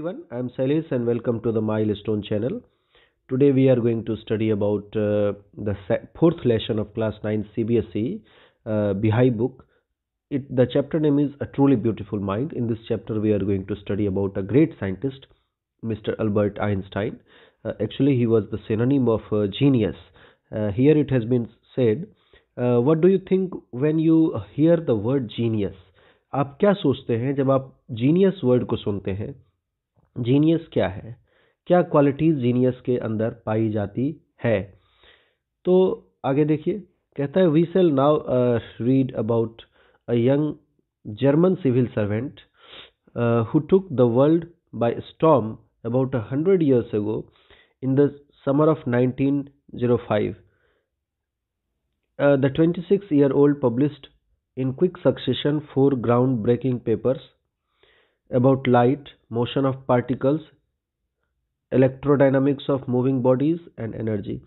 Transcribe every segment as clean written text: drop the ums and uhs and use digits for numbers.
everyone, I am Sailesh and welcome to the Milestone channel. Today we are going to study about the fourth lesson of class 9 CBSE Bihai book. The chapter name is A Truly Beautiful Mind. In this chapter we are going to study about a great scientist, Mr. Albert Einstein. Actually he was the synonym of genius. Here it has been said, what do you think when you hear the word genius? आप क्या सोचते हैं जब आप genius word को सुनते हैं? Genius क्या है? क्या क्वालिटीज जीनियस के अंदर पाई जाती है? तो आगे देखिए, कहता है we shall now read about a young German civil servant who took the world by storm about 100 years ago in the summer of 1905. The 26-year-old published in quick succession 4 groundbreaking papers about light, motion of particles, electrodynamics of moving bodies and energy.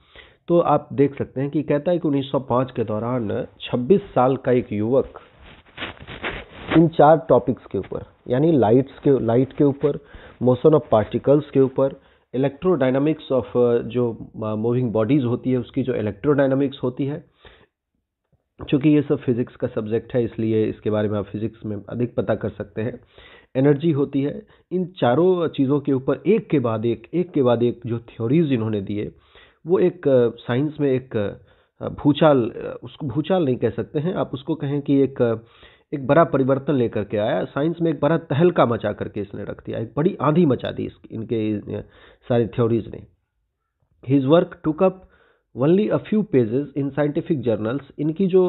तो आप देख सकते हैं कि कहता है कि 1905 के दौरान 26 साल का एक युवक इन 4 टॉपिक्स के ऊपर, यानी लाइट के ऊपर, मोशन ऑफ पार्टिकल्स के ऊपर, इलेक्ट्रोडायनामिक्स ऑफ जो मूविंग बॉडीज होती है उसकी जो इलेक्ट्रोडायनामिक्स होती है, चूंकि ये सब फिजिक्स का सब्जेक्ट है इसलिए इसके बारे में आप फिजिक्स में अधिक पता कर सकते हैं, एनर्जी होती है। इन चारों चीज़ों के ऊपर एक के बाद एक जो थ्योरीज इन्होंने दिए वो एक साइंस में एक भूचाल, उसको भूचाल नहीं कह सकते हैं आप, उसको कहें कि एक बड़ा परिवर्तन लेकर के आया। साइंस में एक बड़ा तहलका मचा करके इसने रख दिया, एक बड़ी आंधी मचा दी इनके सारी थ्योरीज ने। His work took up only a few pages in scientific journals. इनकी जो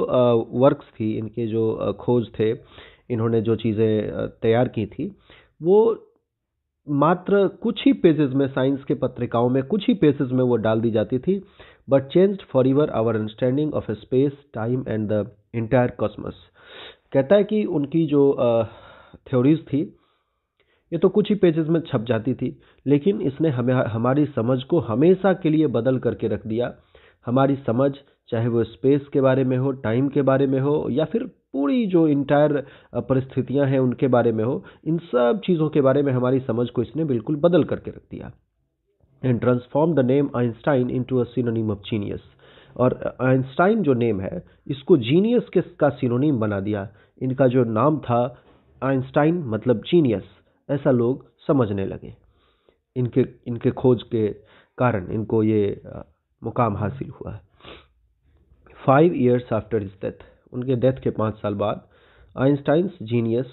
वर्क्स थी, इनके जो खोज थे, इन्होंने जो चीज़ें तैयार की थी वो मात्र कुछ ही पेजेस में, साइंस के पत्रिकाओं में कुछ ही पेजेस में वो डाल दी जाती थी। But changed forever our understanding of space, time and the entire cosmos. कहता है कि उनकी जो थ्योरीज थी ये तो कुछ ही पेजेस में छप जाती थी, लेकिन इसने हमारी समझ को हमेशा के लिए बदल करके रख दिया। हमारी समझ, चाहे वो स्पेस के बारे में हो, टाइम के बारे में हो, या फिर पूरी जो इंटायर परिस्थितियां हैं उनके बारे में हो, इन सब चीज़ों के बारे में हमारी समझ को इसने बिल्कुल बदल करके रख दिया। And transform the name Einstein into a synonym of genius. और आइंस्टाइन जो नेम है इसको जीनियस का सिनोनिम बना दिया। इनका जो नाम था आइंस्टाइन मतलब जीनियस, ऐसा लोग समझने लगे। इनके खोज के कारण इनको ये मुकाम हासिल हुआ। 5 years आफ्टर हिज डेथ, उनके डेथ के 5 साल बाद, Einstein's genius,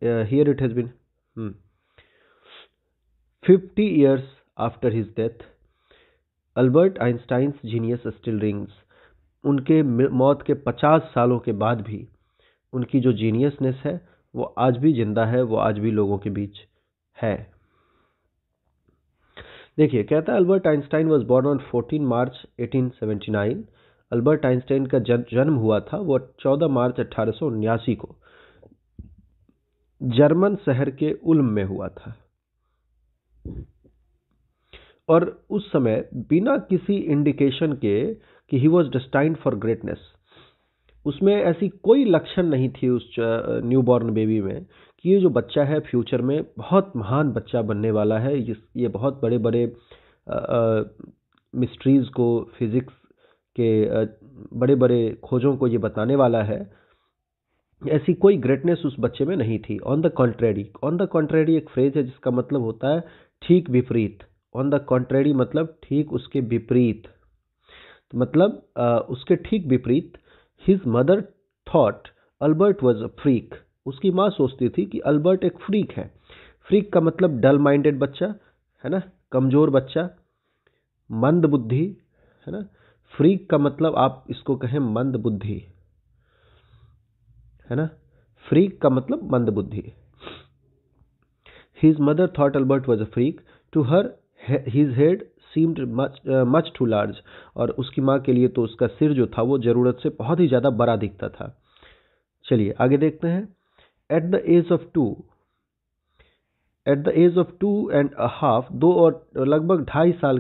here it has been 50 years after his death, Albert Einstein's genius still rings. उनके मौत के 50 सालों के बाद भी उनकी जो जीनियसनेस है वो आज भी जिंदा है, वो आज भी लोगों के बीच है। देखिए, कहता है Albert Einstein was born on 14 March 1879। Albert Einstein का जन्म हुआ था वो 14 मार्च 1879 को जर्मन शहर के उल्म में हुआ था। और उस समय बिना किसी इंडिकेशन के कि he was destined for greatness, उसमें ऐसी कोई लक्षण नहीं थी उस न्यूबॉर्न बेबी में कि ये जो बच्चा है फ्यूचर में बहुत महान बच्चा बनने वाला है, ये बहुत बड़े बड़े मिस्ट्रीज को, फिजिक्स के बड़े बड़े खोजों को ये बताने वाला है। ऐसी कोई ग्रेटनेस उस बच्चे में नहीं थी। ऑन द कॉन्ट्रेरी एक फ्रेज है जिसका मतलब होता है ठीक विपरीत। ऑन द कॉन्ट्रेरी मतलब ठीक उसके विपरीत, तो मतलब उसके ठीक विपरीत। His mother thought Albert was a freak. उसकी माँ सोचती थी कि अल्बर्ट एक फ्रीक है। फ्रीक का मतलब डल माइंडेड बच्चा है ना, कमजोर बच्चा, मंद बुद्धि है ना। फ्रीक का मतलब आप इसको कहें मंद बुद्धि है ना, फ्रीक का मतलब मंद बुद्धि। His mother thought Albert was a freak, to her his head seemed much too large. और उसकी माँ के लिए तो उसका सिर जो था वो जरूरत से बहुत ही ज्यादा बड़ा दिखता था। चलिए आगे देखते हैं। एट द एज ऑफ 2.5, 2 और लगभग 2.5 साल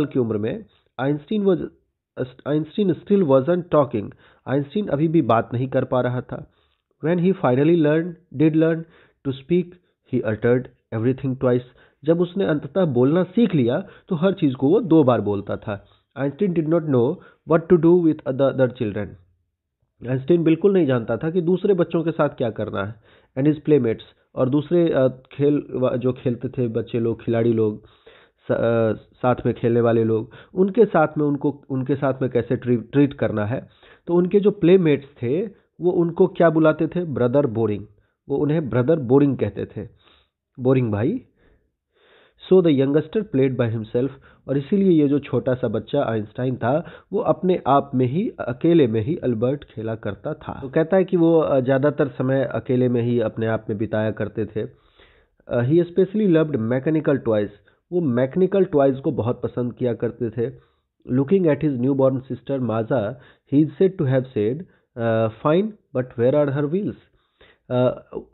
की उम्र में Einstein still wasn't talking. Einstein अभी भी बात नहीं कर पा रहा था। When he finally did learn to speak, he uttered everything twice. जब उसने अंततः बोलना सीख लिया तो हर चीज को वो 2 बार बोलता था. Einstein did not know what to do with other children. Einstein बिल्कुल नहीं जानता था कि दूसरे बच्चों के साथ क्या करना है. एंड हिज प्लेमेट्स, और दूसरे खेल जो खेलते थे बच्चे लोग, खिलाड़ी लोग, साथ में खेलने वाले लोग, उनके साथ में कैसे ट्रीट करना है. तो उनके जो प्लेमेट्स थे वो उनको क्या बुलाते थे? Brother boring. वो उन्हें ब्रदर बोरिंग कहते थे, बोरिंग भाई. So the youngster played by himself. और इसीलिए ये जो छोटा सा बच्चा आइंस्टाइन था वो अपने आप में ही, अकेले में ही अल्बर्ट खेला करता था. तो कहता है कि वो ज़्यादातर समय अकेले में ही अपने आप में बिताया करते थे. He specially loved mechanical toys. वो मैकेनिकल टॉयज को बहुत पसंद किया करते थे. Looking at his new born sister Maja, he is said to have said, fine but where are her wheels.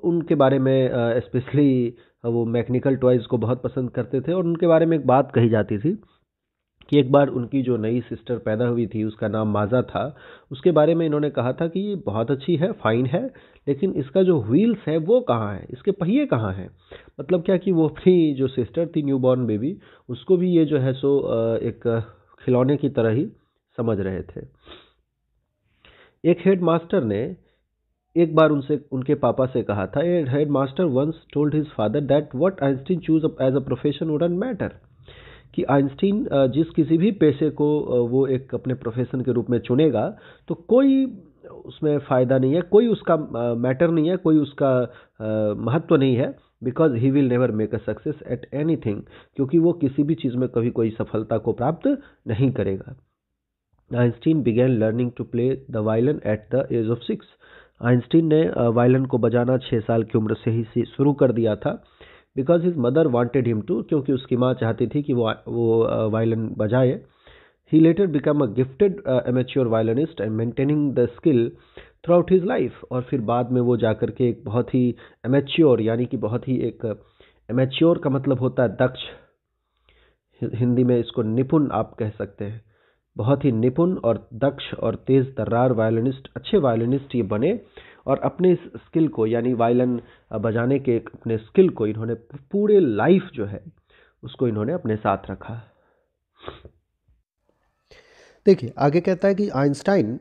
उनके बारे में स्पेशली वो मैकेनिकल टॉयज को बहुत पसंद करते थे. और उनके बारे में एक बात कही जाती थी कि एक बार उनकी जो नई सिस्टर पैदा हुई थी, उसका नाम माजा था, उसके बारे में इन्होंने कहा था कि ये बहुत अच्छी है, फाइन है, लेकिन इसका जो व्हील्स है वो कहाँ है, इसके पहिए कहाँ हैं. मतलब क्या कि वो अपनी जो सिस्टर थी, न्यू बॉर्न बेबी, उसको भी ये जो है सो एक खिलौने की तरह ही समझ रहे थे. एक हेड मास्टर ने एक बार उनके पापा से कहा था, a head master once told his father that what Einstein choose as a profession wouldn't matter. कि आइंस्टीन जिस किसी भी पेशे को वो एक अपने प्रोफेशन के रूप में चुनेगा तो कोई उसमें फ़ायदा नहीं है, कोई उसका मैटर नहीं है, कोई उसका महत्व नहीं है. Because he will never make a success at anything. क्योंकि वो किसी भी चीज़ में कभी कोई सफलता को प्राप्त नहीं करेगा. Einstein began learning to play the violin at the age of 6. Einstein ने वायलिन को बजाना 6 साल की उम्र से ही शुरू कर दिया था. Because his mother wanted him to, क्योंकि उसकी माँ चाहती थी कि वो वायलिन बजाए. He later become a gifted amateur violinist and maintaining the skill throughout his life. और फिर बाद में वो जाकर के एक बहुत ही एमेच्योर, यानी कि बहुत ही एक एमेच्योर का मतलब होता है दक्ष, हिंदी में इसको निपुण आप कह सकते हैं. बहुत ही निपुण और दक्ष और तेज तर्रार वायलिनिस्ट, अच्छे वायलिनिस्ट ये बने. और अपने इस स्किल को, यानी वायलिन बजाने के अपने स्किल को इन्होंने पूरे लाइफ जो है उसको इन्होंने अपने साथ रखा. देखिए आगे कहता है कि Einstein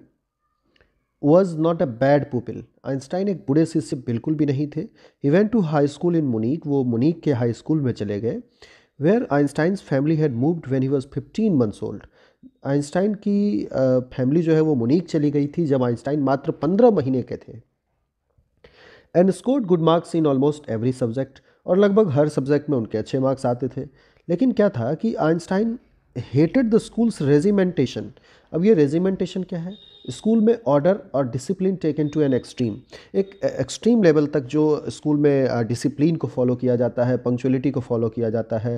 was not a bad pupil. Einstein एक बुरे शिष्य बिल्कुल भी नहीं थे. He went to high school in Munich. वो मुनीक के हाई स्कूल में चले गए. Where Einstein's family had moved when he was 15 months old. Einstein की फैमिली जो है वो मुनीक चली गई थी जब आइंस्टाइन मात्र 15 महीने के थे. And scored good marks in almost every subject. और लगभग हर सब्जेक्ट में उनके अच्छे मार्क्स आते थे. लेकिन क्या था कि Einstein hated the school's regimentation. अब ये रेजिमेंटेशन क्या है? स्कूल में ऑर्डर और discipline taken to an extreme. एक एक्सट्रीम लेवल तक जो स्कूल में डिसिप्लिन को फॉलो किया जाता है, पंक्चुअलिटी को फॉलो किया जाता है,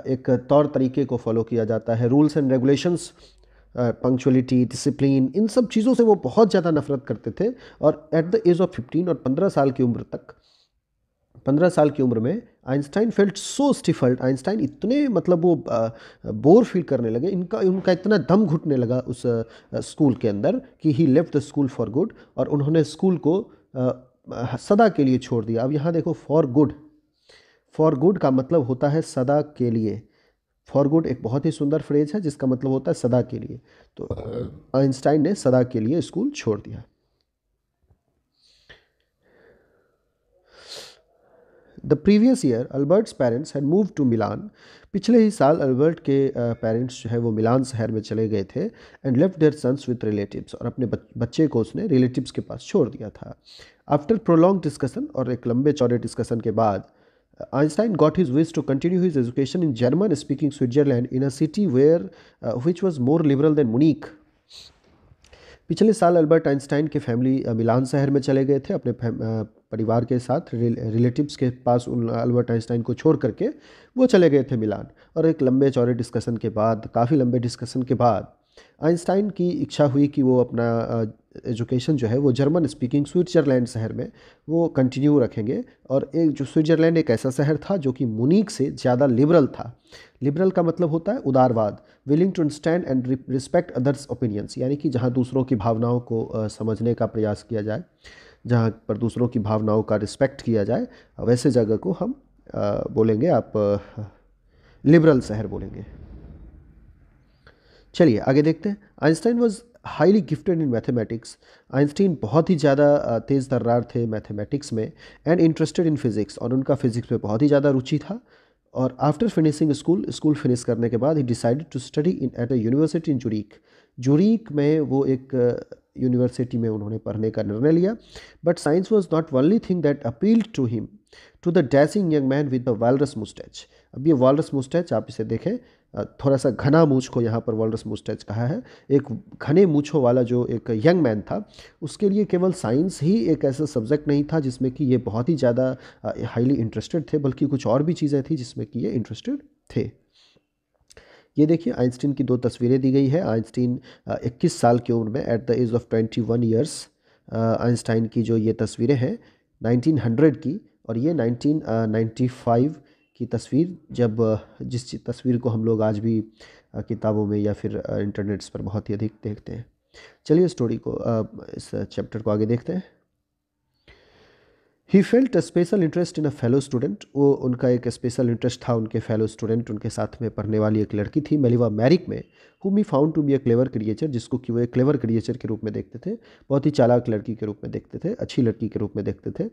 एक तौर तरीके को फॉलो किया जाता है, rules and regulations, punctuality, discipline, इन सब चीज़ों से वो बहुत ज़्यादा नफरत करते थे. और एट द एज ऑफ 15 और 15 साल की उम्र तक, 15 साल की उम्र में आइंस्टाइन फेल्ट सो स्टिफल्ड. आइंस्टाइन इतने मतलब वो बोर फील करने लगे, उनका इतना दम घुटने लगा उस स्कूल के अंदर कि he left the school for good. और उन्होंने स्कूल को सदा के लिए छोड़ दिया. अब यहाँ देखो, फॉर गुड, फॉर गुड का मतलब होता है सदा के लिए. फॉर गुड एक बहुत ही सुंदर फ्रेज है जिसका मतलब होता है सदा के लिए. तो आइंस्टाइन ने सदा के लिए स्कूल छोड़ दिया. The previous year Albert's parents had move to Milan. पिछले ही साल अल्बर्ट के पेरेंट्स जो है वो मिलान शहर में चले गए थे. And left their sons with relatives. और अपने बच्चे को उसने रिलेटिव्स के पास छोड़ दिया था. आफ्टर प्रोलॉन्ग डिस्कशन, और एक लंबे चौड़े डिस्कशन के बाद, Einstein got his wish to continue his education in German-speaking Switzerland in a city which was more liberal than Munich. पिछले साल अल्बर्ट आइंस्टाइन के फैमिली मिलान शहर में चले गए थे अपने परिवार के साथ, रिलेटिव्स के पास अल्बर्ट आइंस्टाइन को छोड़ करके वो चले गए थे मिलान. और एक लंबे चौड़े डिस्कशन के बाद, काफ़ी लंबे डिस्कशन के बाद, आइंस्टाइन की इच्छा हुई कि वो अपना एजुकेशन जो है वो जर्मन स्पीकिंग स्विट्ज़रलैंड शहर में वो कंटिन्यू रखेंगे. और एक जो स्विट्ज़रलैंड एक ऐसा शहर था जो कि मुनीक से ज़्यादा लिबरल था. लिबरल का मतलब होता है उदारवाद, willing to understand and respect others opinions, यानी कि जहाँ दूसरों की भावनाओं को समझने का प्रयास किया जाए. जहाँ पर दूसरों की भावनाओं का रिस्पेक्ट किया जाए, वैसे जगह को हम बोलेंगे, आप लिबरल शहर बोलेंगे। चलिए आगे देखते हैं। Einstein was highly gifted in mathematics. Einstein बहुत ही ज़्यादा तेज़ तर्रार थे मैथमेटिक्स में, एंड इंटरेस्टेड इन फिज़िक्स, और उनका फिज़िक्स में बहुत ही ज़्यादा रुचि था। और आफ्टर फिनिशिंग स्कूल फिनिश करने के बाद he decided to study in at a university in Zurich. Zurich में वो एक यूनिवर्सिटी में उन्होंने पढ़ने का निर्णय लिया। But science was not only thing that appealed to him, to the dashing young man with the walrus mustache. अब ये वालरस मुस्टैच आप इसे देखें, थोड़ा सा घना मूछ को यहाँ पर वालरस मुस्टैच कहा है। एक घने मूछों वाला जो एक यंग मैन था, उसके लिए केवल साइंस ही एक ऐसा सब्जेक्ट नहीं था जिसमें कि ये बहुत ही ज़्यादा हाईली इंटरेस्टेड थे, बल्कि कुछ और भी चीज़ें थी जिसमें कि ये इंटरेस्टेड थे। ये देखिए आइंस्टीन की दो तस्वीरें दी गई है। आइंस्टीन 21 साल की उम्र में, at the age of 21 years, Einstein की जो ये तस्वीरें हैं 1900 की, और ये 1995 की तस्वीर, जब जिस तस्वीर को हम लोग आज भी किताबों में या फिर इंटरनेट्स पर बहुत ही अधिक देखते हैं। चलिए स्टोरी को, इस चैप्टर को आगे देखते हैं। He felt a special interest in a fellow student. वो उनका एक स्पेशल इंटरेस्ट था उनके फेलो स्टूडेंट, उनके साथ में पढ़ने वाली एक लड़की थी मेलिवा मैरिक में, whom he found to be a clever creature, जिसको कि वो एक क्लेवर क्रिएचर के रूप में देखते थे, बहुत ही चालाक लड़की के रूप में देखते थे, अच्छी लड़की के रूप में देखते थे।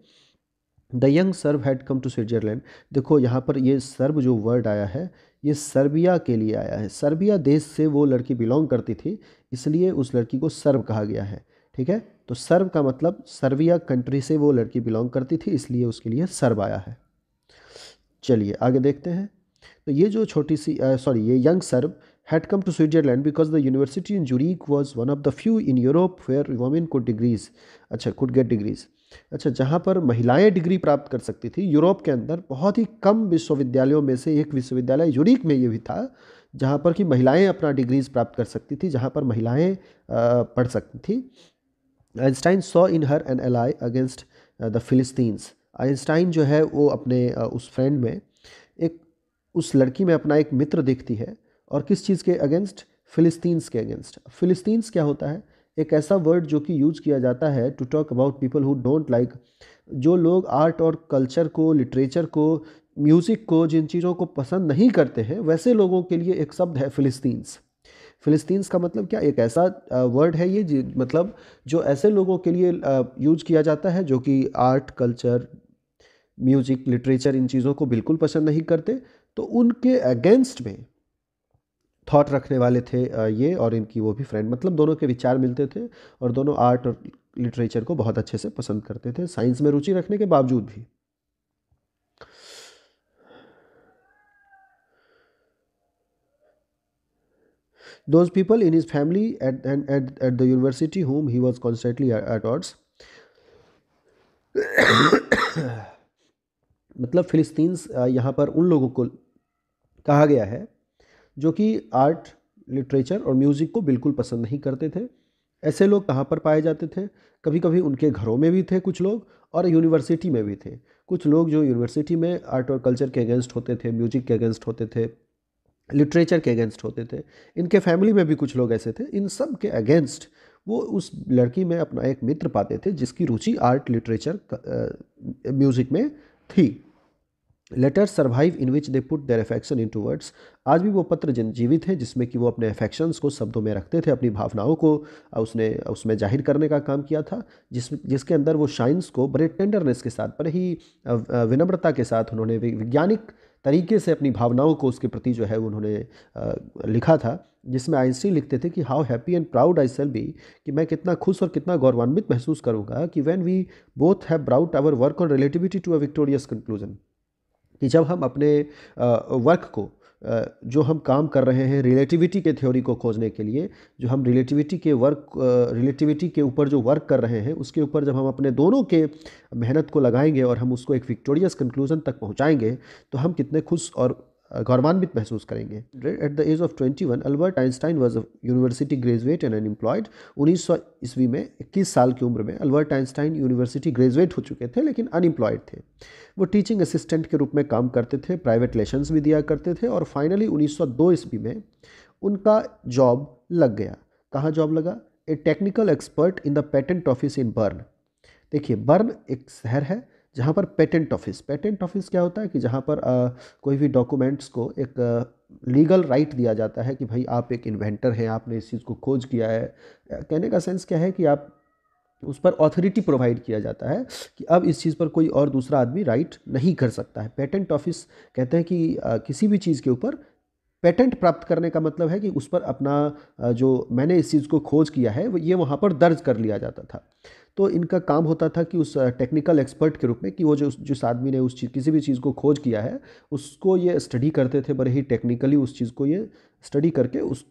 The young Serb had come to Switzerland. देखो यहाँ पर ये सर्ब जो वर्ड आया है, ये सर्बिया के लिए आया है। सर्बिया देश से वो लड़की बिलोंग करती थी, इसलिए उस लड़की को सर्ब कहा गया है। ठीक है, तो सर्ब का मतलब सर्बिया कंट्री से वो लड़की बिलोंग करती थी, इसलिए उसके लिए सर्ब आया है। चलिए आगे देखते हैं। तो ये जो छोटी सी ये young SERB had come to Switzerland because the university in Zurich was one of the few in Europe where women could get degrees। अच्छा, जहाँ पर महिलाएं डिग्री प्राप्त कर सकती थी यूरोप के अंदर, बहुत ही कम विश्वविद्यालयों में से एक विश्वविद्यालय यूरिक में ये भी था, जहाँ पर कि महिलाएं अपना डिग्रीज प्राप्त कर सकती थी, जहाँ पर महिलाएं पढ़ सकती थी। Einstein saw in her an ally against the Philistines. Einstein जो है वो अपने उस फ्रेंड में, एक उस लड़की में अपना एक मित्र देखती है, और किस चीज़ के अगेंस्ट? फिलिस्तीन्स के अगेंस्ट। फिलिस्तीन्स क्या होता है? एक ऐसा वर्ड जो कि यूज़ किया जाता है to talk about people who don't like, जो लोग आर्ट और कल्चर को, लिटरेचर को, म्यूज़िक को, जिन चीज़ों को पसंद नहीं करते हैं, वैसे लोगों के लिए एक शब्द है फिलिस्तीन्स। फिलिस्तीन्स का मतलब क्या? एक ऐसा वर्ड है ये, मतलब जो ऐसे लोगों के लिए यूज किया जाता है जो कि आर्ट, कल्चर, म्यूजिक, लिटरेचर, इन चीज़ों को बिल्कुल पसंद नहीं करते, तो उनके अगेंस्ट में थॉट रखने वाले थे ये और इनकी वो भी फ्रेंड। मतलब दोनों के विचार मिलते थे और दोनों आर्ट और लिटरेचर को बहुत अच्छे से पसंद करते थे, साइंस में रुचि रखने के बावजूद भी। Those people in his family at the university whom he was constantly at odds। मतलब फिलिस्तीन्स यहाँ पर उन लोगों को कहा गया है जो कि आर्ट, लिटरेचर और म्यूज़िक को बिल्कुल पसंद नहीं करते थे। ऐसे लोग कहाँ पर पाए जाते थे? कभी कभी उनके घरों में भी थे कुछ लोग, और यूनिवर्सिटी में भी थे कुछ लोग जो यूनिवर्सिटी में आर्ट और कल्चर के अगेंस्ट होते थे, म्यूजिक के अगेंस्ट होते थे, लिटरेचर के अगेंस्ट होते थे। इनके फैमिली में भी कुछ लोग ऐसे थे। इन सब के अगेंस्ट वो उस लड़की में अपना एक मित्र पाते थे जिसकी रुचि आर्ट, लिटरेचर, म्यूज़िक में थी। Letters survive in which they put their affection into words. आज भी वो पत्र जीवित हैं जिसमें कि वो अपने अफेक्शंस को शब्दों में रखते थे, अपनी भावनाओं को उसमें जाहिर करने का काम किया था, जिसके अंदर वो शाइन्स को बड़े टेंडरनेस के साथ, बड़े ही विनम्रता के साथ उन्होंने वैज्ञानिक तरीके से अपनी भावनाओं को उसके प्रति जो है उन्होंने लिखा था, जिसमें आइंस्टीन लिखते थे कि how happy and proud I shall be, कि मैं कितना खुश और कितना गौरवान्वित महसूस करूँगा कि when we both have brought our work on relativity to a victorious conclusion, कि जब हम अपने वर्क को, जो हम काम कर रहे हैं रिलेटिविटी के थ्योरी को खोजने के लिए, जो हम रिलेटिविटी के ऊपर जो वर्क कर रहे हैं उसके ऊपर जब हम अपने दोनों के मेहनत को लगाएंगे और हम उसको एक विक्टोरियस कंक्लूजन तक पहुंचाएंगे, तो हम कितने खुश और गौरवान्वित महसूस करेंगे। At the age of 21 Albert Einstein was a university graduate and unemployed. 1900 ईस्वी में 21 साल की उम्र में अल्बर्ट आइंस्टाइन यूनिवर्सिटी ग्रेजुएट हो चुके थे, लेकिन अनएम्प्लॉयड थे। वो टीचिंग असिस्टेंट के रूप में काम करते थे, प्राइवेट लेसन्स भी दिया करते थे, और फाइनली 1902 ईस्वी में उनका जॉब लग गया। कहाँ जॉब लगा? A technical expert in the patent office in Bern. देखिए बर्न एक शहर है जहाँ पर पेटेंट ऑफिस क्या होता है कि जहाँ पर कोई भी डॉक्यूमेंट्स को एक लीगल राइट दिया जाता है कि भाई आप एक इन्वेंटर हैं, आपने इस चीज़ को खोज किया है। कहने का सेंस क्या है कि आप उस पर ऑथोरिटी प्रोवाइड किया जाता है कि अब इस चीज़ पर कोई और दूसरा आदमी राइट नहीं कर सकता है। पेटेंट ऑफिस कहते हैं कि किसी भी चीज़ के ऊपर पेटेंट प्राप्त करने का मतलब है कि उस पर अपना जो मैंने इस चीज़ को खोज किया है वो ये वहाँ पर दर्ज कर लिया जाता था। तो इनका काम होता था कि उस टेक्निकल एक्सपर्ट के रूप में कि वो जो जिस आदमी ने उस चीज़ किसी भी चीज़ को खोज किया है उसको ये स्टडी करते थे, बड़े ही टेक्निकली उस चीज़ को ये स्टडी करके उस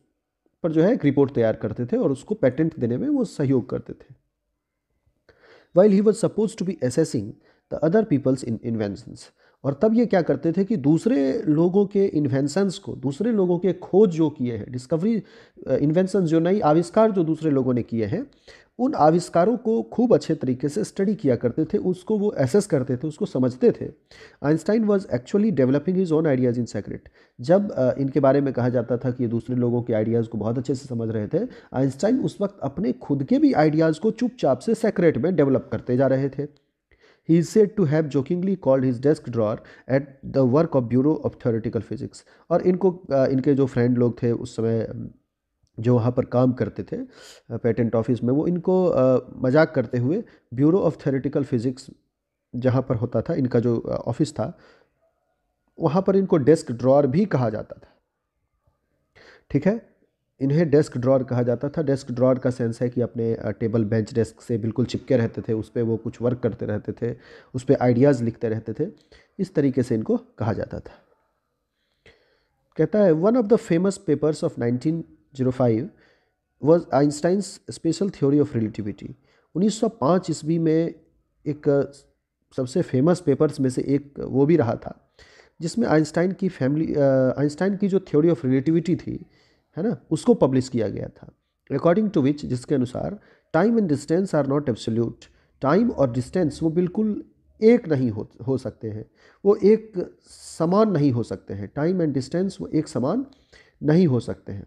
पर जो है एक रिपोर्ट तैयार करते थे और उसको पेटेंट देने में वो सहयोग करते थे। While he was suppose to be assessing the other people's in inventions, और तब ये क्या करते थे कि दूसरे लोगों के इन्वेंशंस को, दूसरे लोगों के खोज जो किए हैं, डिस्कवरी इन्वेंशंस जो नई आविष्कार जो दूसरे लोगों ने किए हैं, उन आविष्कारों को खूब अच्छे तरीके से स्टडी किया करते थे, उसको वो एसेस करते थे, उसको समझते थे। Einstein was actually developing his own ideas in secret. जब इनके बारे में कहा जाता था कि ये दूसरे लोगों के आइडियाज़ को बहुत अच्छे से समझ रहे थे, आइंस्टाइन उस वक्त अपने खुद के भी आइडियाज़ को चुपचाप से सेक्रेट में डेवलप करते जा रहे थे। He is said to have jokingly called his desk drawer at the work of Bureau of Theoretical Physics। और इनको इनके जो फ्रेंड लोग थे उस समय जो वहाँ पर काम करते थे पेटेंट ऑफिस में, वो इनको मजाक करते हुए ब्यूरो ऑफ थ्योरेटिकल फिजिक्स जहाँ पर होता था इनका जो ऑफिस था, वहाँ पर इनको डेस्क ड्रॉअर भी कहा जाता था। ठीक है, इन्हें डेस्क ड्रॉअर कहा जाता था। डेस्क ड्रॉअर का सेंस है कि अपने टेबल बेंच डेस्क से बिल्कुल चिपके रहते थे, उस पर वो कुछ वर्क करते रहते थे, उस पर आइडियाज़ लिखते रहते थे, इस तरीके से इनको कहा जाता था। कहता है one of the famous papers of 1905 was Einstein's special theory of relativity. 1905 ईस्वी में एक सबसे फेमस पेपर्स में से एक वो भी रहा था जिसमें आइंस्टाइन की जो थ्योरी ऑफ रिलेटिविटी थी, है ना, उसको पब्लिश किया गया था। अकॉर्डिंग टू विच, जिसके अनुसार time and distance are not absolute. Time और डिस्टेंस वो बिल्कुल एक नहीं हो सकते हैं, वो एक समान नहीं हो सकते हैं। टाइम एंड डिस्टेंस वो एक समान नहीं हो सकते हैं।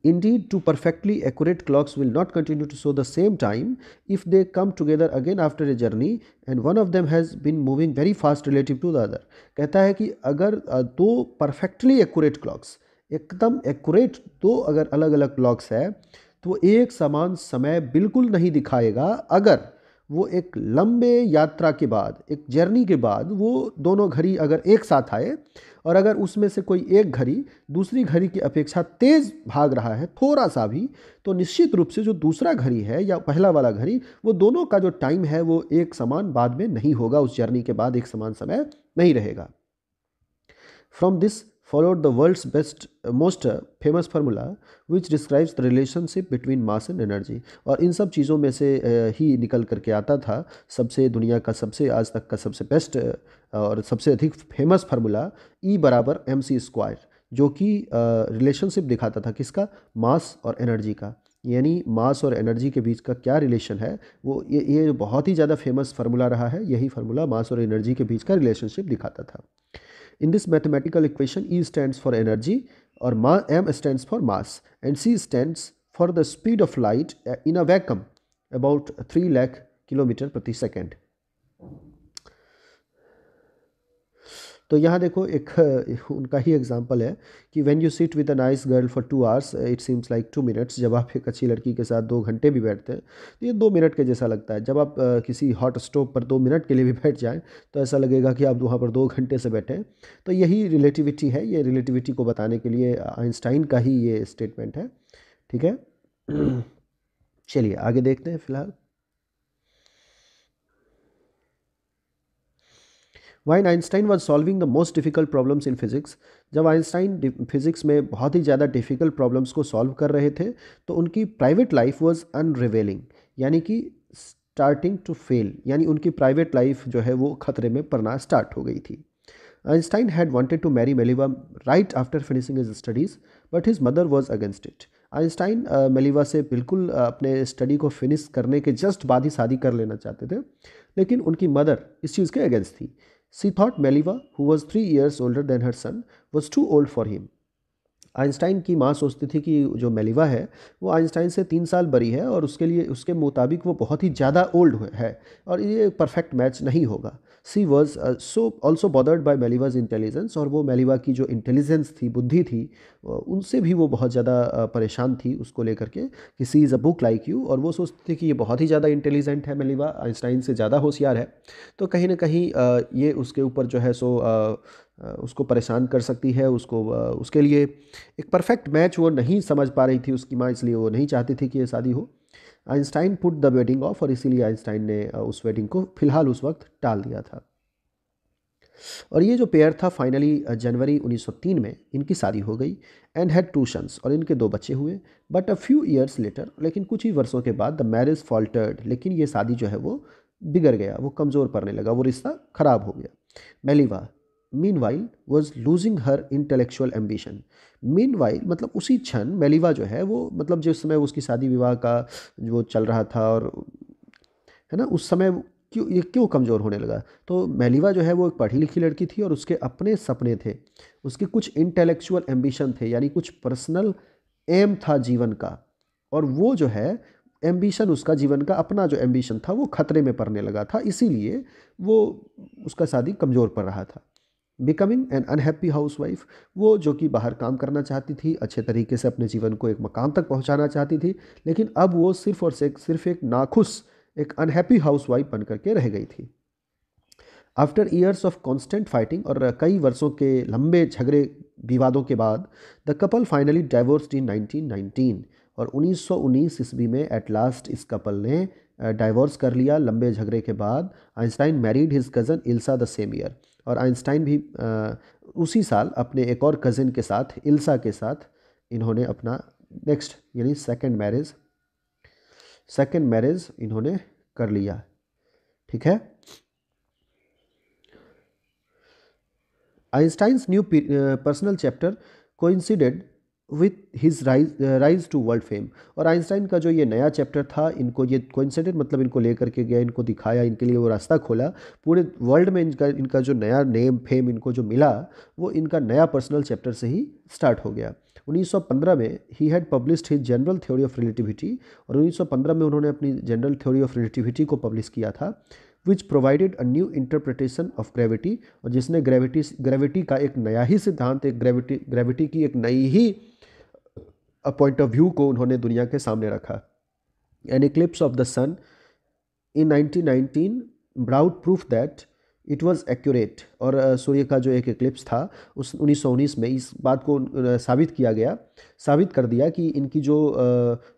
Indeed, two perfectly accurate clocks will not continue to show the same time if they come together again after a journey and one of them has been moving very fast relative to the other। कहता है कि अगर दो perfectly accurate clocks, एकदम accurate दो अगर अलग अलग क्लॉक्स है तो वो एक समान समय बिल्कुल नहीं दिखाएगा अगर वो एक लंबे यात्रा के बाद, एक जर्नी के बाद वो दोनों घड़ी अगर एक साथ आए और अगर उसमें से कोई एक घड़ी दूसरी घड़ी की अपेक्षा तेज़ भाग रहा है थोड़ा सा भी, तो निश्चित रूप से जो दूसरा घड़ी है या पहला वाला घड़ी, वो दोनों का जो टाइम है वो एक समान बाद में नहीं होगा, उस जर्नी के बाद एक समान समय नहीं रहेगा। From this followed the world's most famous formula which describes the relationship between mass and energy। और इन सब चीज़ों में से ही निकल करके आता था सबसे दुनिया का सबसे आज तक का सबसे बेस्ट और सबसे अधिक फेमस फार्मूला E बराबर mc², जो कि रिलेशनशिप दिखाता था किसका, मास और एनर्जी का। यानी मास और एनर्जी के बीच का क्या रिलेशन है, वो ये बहुत ही ज़्यादा फेमस फार्मूला रहा है। यही फार्मूला मास और एनर्जी के बीच का रिलेशनशिप दिखाता था। In this mathematical equation, E stands for energy or m stands for mass and c stands for the speed of light in a vacuum about 3 lakh kilometre प्रति second. तो यहाँ देखो एक उनका ही एग्जांपल है कि when you sit with a nice girl for 2 hours it seems like 2 minutes। जब आप एक अच्छी लड़की के साथ 2 घंटे भी बैठते हैं तो ये 2 मिनट के जैसा लगता है। जब आप किसी हॉट स्टोव पर 2 मिनट के लिए भी बैठ जाएं तो ऐसा लगेगा कि आप वहाँ पर 2 घंटे से बैठे हैं। तो यही रिलेटिविटी है, ये रिलेटिविटी को बताने के लिए आइंस्टाइन का ही ये स्टेटमेंट है। ठीक है, चलिए आगे देखते हैं। फिलहाल When Einstein was solving the most difficult problems in physics, जब आइंस्टाइन फिजिक्स में बहुत ही ज़्यादा डिफ़िकल्ट प्रॉब्लम्स को सॉल्व कर रहे थे तो उनकी प्राइवेट लाइफ वाज अनरिवेलिंग, यानी कि स्टार्टिंग टू फेल, यानी उनकी प्राइवेट लाइफ जो है वो खतरे में पड़ना स्टार्ट हो गई थी। Einstein had wanted to marry Mileva right after finishing his studies but his mother was against it. Einstein Mileva से बिल्कुल अपने स्टडी को फिनिश करने के जस्ट बाद ही शादी कर लेना चाहते थे, लेकिन उनकी मदर इस चीज़ के अगेंस्ट थी। She thought Meliva, who was 3 years older than her son, was too old for him। Einstein की माँ सोचती थी कि जो मेलिवा है वो आइंस्टाइन से 3 साल बड़ी है और उसके मुताबिक वो बहुत ही ज़्यादा ओल्ड है और ये परफेक्ट मैच नहीं होगा। She was so also bothered by Mileva's intelligence, और वो मेलिवा की जो इंटेलिजेंस थी, बुद्धि थी, उनसे भी वो बहुत ज़्यादा परेशान थी उसको लेकर के कि she is a book like you. और वो सोचती थी कि ये बहुत ही ज़्यादा इंटेलिजेंट है, मेलिवा आइंस्टाइन से ज़्यादा होशियार है, तो कहीं ना कहीं ये उसके ऊपर जो है सो उसको परेशान कर सकती है, उसके लिए एक परफेक्ट मैच वो नहीं समझ पा रही थी उसकी माँ, इसलिए वो नहीं चाहती थी कि ये शादी हो। Einstein put the wedding of, और इसीलिए आइंस्टाइन ने उस वेडिंग को फिलहाल उस वक्त टाल दिया था। और ये जो पेयर था फाइनली जनवरी 1903 में इनकी शादी हो गई एंड हैड 2 सन्स, और इनके 2 बच्चे हुए। But a few years later, लेकिन कुछ ही वर्षों के बाद, द मैरिज फॉल्टर्ड, लेकिन ये शादी जो है वो बिगड़ गया, वो कमज़ोर पड़ने लगा, वो रिश्ता खराब हो गया। Mileva meanwhile was losing her intellectual ambition. Meanwhile मतलब उसी क्षण मेलिवा जो है वो, मतलब जिस समय उसकी शादी विवाह का जो चल रहा था, और है ना, उस समय ये क्यों कमज़ोर होने लगा, तो मेलिवा जो है वो एक पढ़ी लिखी लड़की थी और उसके अपने सपने थे, उसके कुछ इंटेलेक्चुअल एम्बिशन थे, यानी कुछ पर्सनल एम था जीवन का, और वो जो है एम्बिशन, उसका जीवन का अपना जो एम्बिशन था वो खतरे में पड़ने लगा था, इसीलिए वो उसका शादी कमज़ोर पड़ रहा था। Becoming an unhappy house wife, वो जो कि बाहर काम करना चाहती थी, अच्छे तरीके से अपने जीवन को एक मकाम तक पहुंचाना चाहती थी, लेकिन अब वो सिर्फ एक नाखुश, एक अनहैप्पी हाउस वाइफ बन करके रह गई थी। After years of constant fighting, और कई वर्षों के लंबे झगड़े विवादों के बाद, the couple finally divorced in 1919, और 1919 ईस्वी में एट लास्ट इस कपल ने डाइवोर्स कर लिया लंबे झगड़े के बाद। Einstein married his cousin Elsa the same year, और आइंस्टाइन भी उसी साल अपने एक और कज़न के साथ, इल्सा के साथ, इन्होंने अपना नेक्स्ट यानी सेकेंड मैरिज इन्होंने कर लिया। ठीक है। Einstein's new personal chapter coincided with his rise to world fame, और आइंस्टाइन का जो ये नया चैप्टर था, इनको ये कोइंसिडेड मतलब इनको लेकर के गया, इनको दिखाया, इनके लिए वो रास्ता खोला, पूरे वर्ल्ड में इनका जो नया नेम फेम इनको जो मिला, वो इनका नया पर्सनल चैप्टर से ही स्टार्ट हो गया। 1915 में he had published his general theory of relativity, और 1915 में उन्होंने अपनी जनरल थ्योरी ऑफ रिलेटिविटी को पब्लिश किया था, which provided a new interpretation of gravity, और जिसने ग्रेविटी का एक नया ही सिद्धांत, एक ग्रेविटी की एक नई ही पॉइंट ऑफ व्यू को उन्होंने दुनिया के सामने रखा। An eclipse of the sun in 1919 brought proof that it was accurate, और सूर्य का जो एक इक्लिप्स था उस 1919 में इस बात को साबित कर दिया कि इनकी जो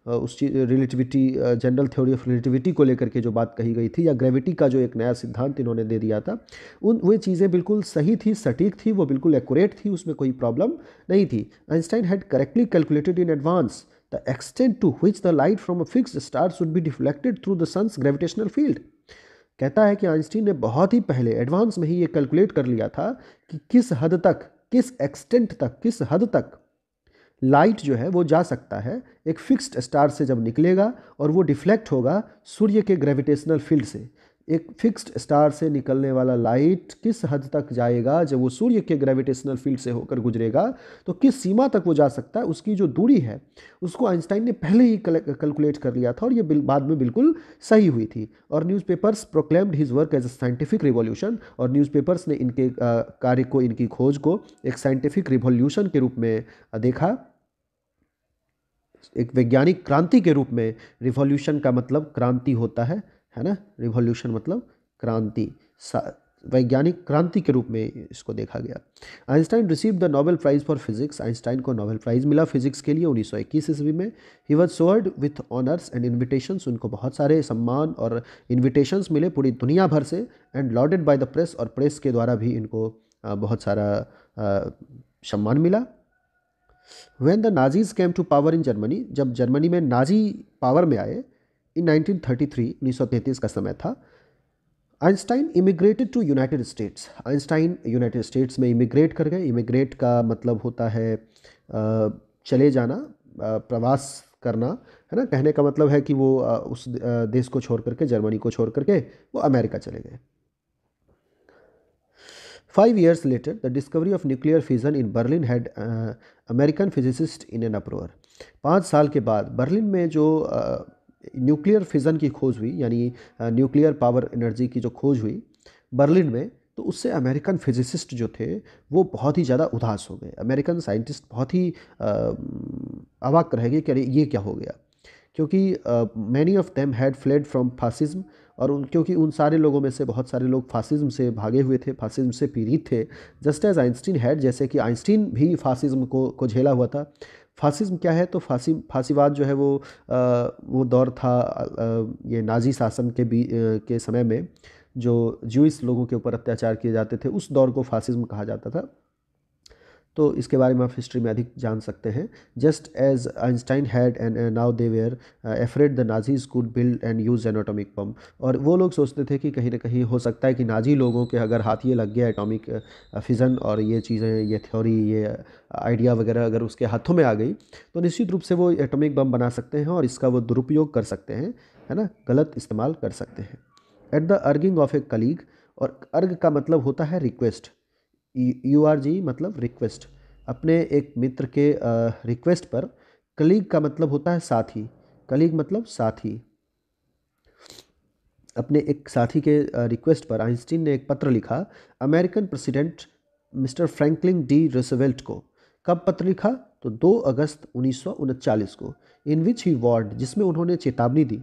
उस relativity, general theory of relativity को लेकर के जो बात कही गई थी, या ग्रेविटी का जो एक नया सिद्धांत इन्होंने दे दिया था, वे चीज़ें बिल्कुल सही थी, सटीक थी, वो बिल्कुल एक्यूरेट थी, उसमें कोई प्रॉब्लम नहीं थी। Einstein had correctly calculated in advance the extent to which the light from a fixed star should be deflected through the sun's gravitational field. कहता है कि आइंस्टीन ने बहुत ही पहले एडवांस में ही ये कैलकुलेट कर लिया था कि किस हद तक, किस एक्सटेंट तक, किस हद तक लाइट जो है वो जा सकता है एक फिक्स्ड स्टार से जब निकलेगा, और वो डिफ्लेक्ट होगा सूर्य के ग्रेविटेशनल फील्ड से। एक फिक्स्ड स्टार से निकलने वाला लाइट किस हद तक जाएगा, जब वो सूर्य के ग्रेविटेशनल फील्ड से होकर गुजरेगा तो किस सीमा तक वो जा सकता है, उसकी जो दूरी है उसको आइंस्टाइन ने पहले ही कैलकुलेट कर लिया था, और ये बाद में बिल्कुल सही हुई थी। और newspapers proclaimed his work as a scientific revolution, और न्यूज़पेपर्स ने इनके कार्य को, इनकी खोज को एक साइंटिफिक रिवॉल्यूशन के रूप में देखा, एक वैज्ञानिक क्रांति के रूप में। रिवॉल्यूशन का मतलब क्रांति होता है ना, रिवॉल्यूशन मतलब क्रांति, वैज्ञानिक क्रांति के रूप में इसको देखा गया। Einstein received the Nobel Prize for physics, Einstein को नोबेल प्राइज मिला फिजिक्स के लिए 1921 ईस्वी में। He was served with honours and invitations, उनको बहुत सारे सम्मान और इन्विटेशंस मिले पूरी दुनिया भर से, and loaded by the press, और प्रेस के द्वारा भी इनको बहुत सारा सम्मान मिला। When the Nazis came to power in Germany, जब जर्मनी में नाजी पावर में आए इन 1933, 1933 का समय था, Einstein immigrated to United States, Einstein United States में इमिग्रेट कर गए। इमिग्रेट का मतलब होता है चले जाना, प्रवास करना, है ना। कहने का मतलब है कि वो उस देश को छोड़ करके, जर्मनी को छोड़ करके वो अमेरिका चले गए। 5 years later, the discovery of nuclear fission in Berlin had American physicists in an uproar. 5 साल के बाद बर्लिन में जो न्यूक्लियर फिजन की खोज हुई, यानी न्यूक्लियर पावर एनर्जी की जो खोज हुई बर्लिन में, तो उससे अमेरिकन फिजिसिस्ट जो थे वो बहुत ही ज़्यादा उदास हो गए। अमेरिकन साइंटिस्ट बहुत ही अवाक रह गए कि अरे ये क्या हो गया, क्योंकि many of them had fled from fascism, और क्योंकि उन सारे लोगों में से बहुत सारे लोग फासिज्म से भागे हुए थे, फासिज्म से पीड़ित थे। जस्ट एज आइंस्टीन हैड, जैसे कि आइंस्टीन भी फासिज्म को झेला हुआ था। फासिज्म क्या है? तो फांसीवाद जो है वो दौर था ये नाजी शासन के समय में जो ज्यूइश लोगों के ऊपर अत्याचार किए जाते थे, उस दौर को फासिज्म कहा जाता था। तो इसके बारे में आप हिस्ट्री में अधिक जान सकते हैं। Just as Einstein had and now they were afraid the Nazis could build and use an atomic bomb, और वो लोग सोचते थे कि कहीं ना कहीं हो सकता है कि नाजी लोगों के अगर हाथ ये लग गया एटॉमिक फिजन और ये चीज़ें, ये थ्योरी, ये आइडिया वगैरह अगर उसके हाथों में आ गई तो निश्चित रूप से वो एटॉमिक बम बना सकते हैं और इसका वो दुरुपयोग कर सकते हैं, है ना, गलत इस्तेमाल कर सकते हैं। At the urging of a colleague, और अर्ग का मतलब होता है रिक्वेस्ट, URG मतलब रिक्वेस्ट, अपने एक मित्र के रिक्वेस्ट पर। कलीग का मतलब होता है साथी, कलीग मतलब साथी। अपने एक साथी के रिक्वेस्ट पर आइंस्टीन ने एक पत्र लिखा American president mister Franklin D Roosevelt को। कब पत्र लिखा? तो 2 अगस्त 1939 को। इन विच ही वार्ड, जिसमें उन्होंने चेतावनी दी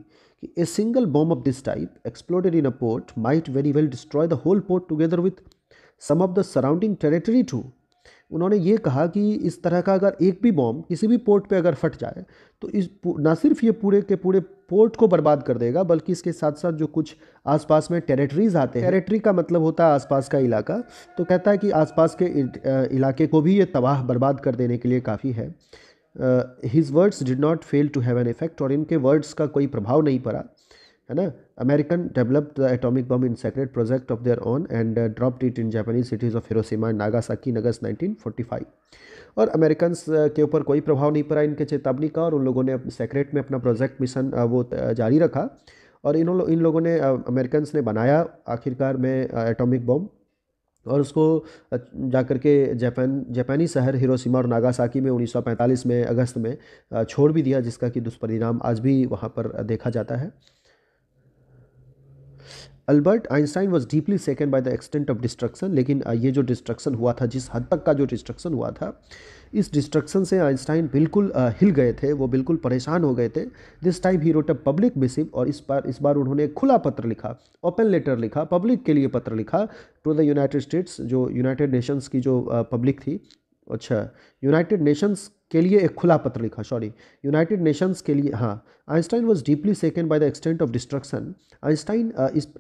कि a single bomb of this type exploded in a port might very well destroy the whole port together with some of the surrounding territory too. उन्होंने ये कहा कि इस तरह का अगर एक भी बॉम्ब किसी भी पोर्ट पे अगर फट जाए तो ना सिर्फ ये पूरे के पूरे पोर्ट को बर्बाद कर देगा, बल्कि इसके साथ साथ जो कुछ आसपास में टेरिटरीज आते हैं, टेरिटरी का मतलब होता है आसपास का इलाका, तो कहता है कि आसपास के इलाके को भी ये तबाह बर्बाद कर देने के लिए काफ़ी है। His words did not fail to have an effect, और इनके वर्ड्स का कोई प्रभाव नहीं पड़ा, है ना। American developed the atomic bomb in secret project of their own and dropped it in Japanese cities of Hiroshima and Nagasaki in August 1945। और अमेरिकन के ऊपर कोई प्रभाव नहीं पड़ा इनके चेतावनी का, और उन लोगों ने सेक्रेट में अपना प्रोजेक्ट मिशन जारी रखा, और इन लोगों ने अमेरिकन ने बनाया आखिरकार में एटॉमिक बम, और उसको जाकर के जापानी शहर हिरोशिमा और नागासाकी में 1945 में अगस्त में छोड़ भी दिया, जिसका कि दुष्परिणाम आज भी वहाँ पर देखा जाता है। Albert Einstein was deeply second by the extent of destruction, लेकिन ये जो डिस्ट्रक्शन हुआ था, जिस हद तक का जो डिस्ट्रक्शन हुआ था, इस डिस्ट्रक्शन से आइंस्टाइन बिल्कुल हिल गए थे, वो बिल्कुल परेशान हो गए थे। This time he wrote a public massive, और इस बार उन्होंने एक खुला पत्र लिखा, ओपन लेटर लिखा, पब्लिक के लिए पत्र लिखा टू द यूनाइटेड स्टेट्स, जो यूनाइटेड नेशंस की जो पब्लिक थी, अच्छा यूनाइटेड नेशंस के लिए एक खुला पत्र लिखा, सॉरी यूनाइटेड नेशंस के लिए, हाँ। Einstein was deeply second by the extent of destruction. Einstein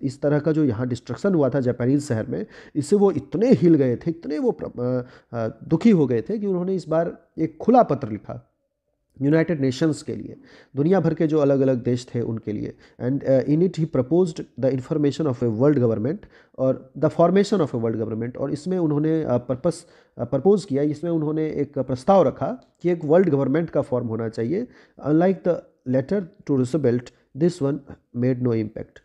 इस तरह का जो यहाँ डिस्ट्रक्शन हुआ था जापानीज शहर में, इससे वो इतने हिल गए थे, इतने वो दुखी हो गए थे कि उन्होंने इस बार एक खुला पत्र लिखा यूनाइटेड नेशंस के लिए, दुनिया भर के जो अलग अलग देश थे उनके लिए। And in it he proposed the information of a world government और the formation of a world government, और इसमें उन्होंने प्रपोज किया, इसमें उन्होंने एक प्रस्ताव रखा कि एक वर्ल्ड गवर्नमेंट का फॉर्म होना चाहिए। Unlike the letter to Roosevelt, this one made no impact.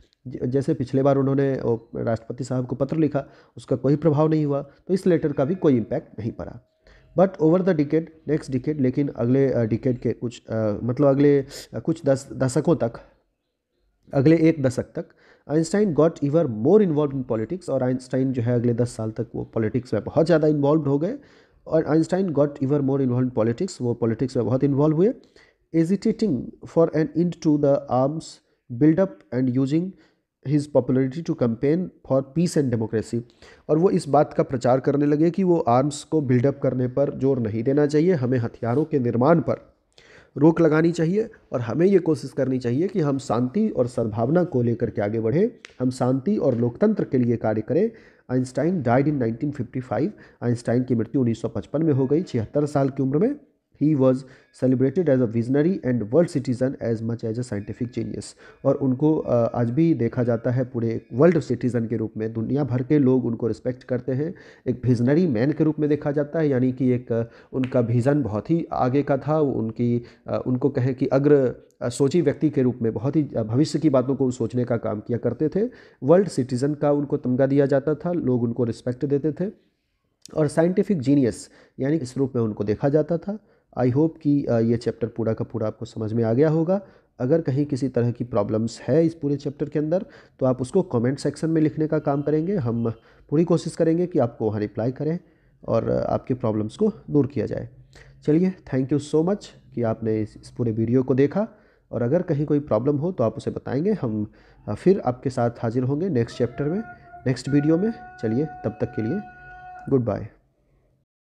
जैसे पिछले बार उन्होंने राष्ट्रपति साहब को पत्र लिखा, उसका कोई प्रभाव नहीं हुआ, तो इस लेटर का भी कोई इम्पैक्ट नहीं पड़ा। But over the decade, next decade, लेकिन अगले डिकेड के कुछ मतलब अगले कुछ दशकों तक, अगले 1 दशक तक Einstein got ever more involved in politics, और आइंस्टाइन जो है अगले 10 साल तक वो पॉलिटिक्स में बहुत ज़्यादा इन्वॉल्व हो गए। और Einstein got ever more involved in politics, वो पॉलिटिक्स में बहुत इन्वॉल्व हुए। Agitating for an end to the arms buildup and using his popularity to campaign for peace and democracy, और वो इस बात का प्रचार करने लगे कि वो आर्म्स को बिल्डअप करने पर जोर नहीं देना चाहिए, हमें हथियारों के निर्माण पर रोक लगानी चाहिए, और हमें ये कोशिश करनी चाहिए कि हम शांति और सद्भावना को लेकर के आगे बढ़े, हम शांति और लोकतंत्र के लिए कार्य करें। आइंस्टाइन डाइड इन 1955, आइंस्टाइन की मृत्यु 1955 में हो गई, 76 साल की उम्र में। He was celebrated as a visionary and world citizen as much as a scientific genius. और उनको आज भी देखा जाता है पूरे वर्ल्ड सिटीज़न के रूप में, दुनिया भर के लोग उनको रिस्पेक्ट करते हैं। एक विजनरी मैन के रूप में देखा जाता है, यानी कि एक उनका विज़न बहुत ही आगे का था, उनको कहें कि अग्र सोची व्यक्ति के रूप में बहुत ही भविष्य की बातों को सोचने का काम किया करते थे। वर्ल्ड सिटीज़न का उनको तमगा दिया जाता था, लोग उनको रिस्पेक्ट देते थे। और साइंटिफिक जीनियस यानी इस रूप में उनको देखा जाता था। आई होप कि ये चैप्टर पूरा का पूरा आपको समझ में आ गया होगा। अगर कहीं किसी तरह की प्रॉब्लम्स है इस पूरे चैप्टर के अंदर तो आप उसको कमेंट सेक्शन में लिखने का काम करेंगे। हम पूरी कोशिश करेंगे कि आपको वहाँ रिप्लाई करें और आपके प्रॉब्लम्स को दूर किया जाए। चलिए, थैंक यू सो मच कि आपने इस पूरे वीडियो को देखा। और अगर कहीं कोई प्रॉब्लम हो तो आप उसे बताएंगे, हम फिर आपके साथ हाजिर होंगे नेक्स्ट चैप्टर में, नेक्स्ट वीडियो में। चलिए, तब तक के लिए गुड बाय।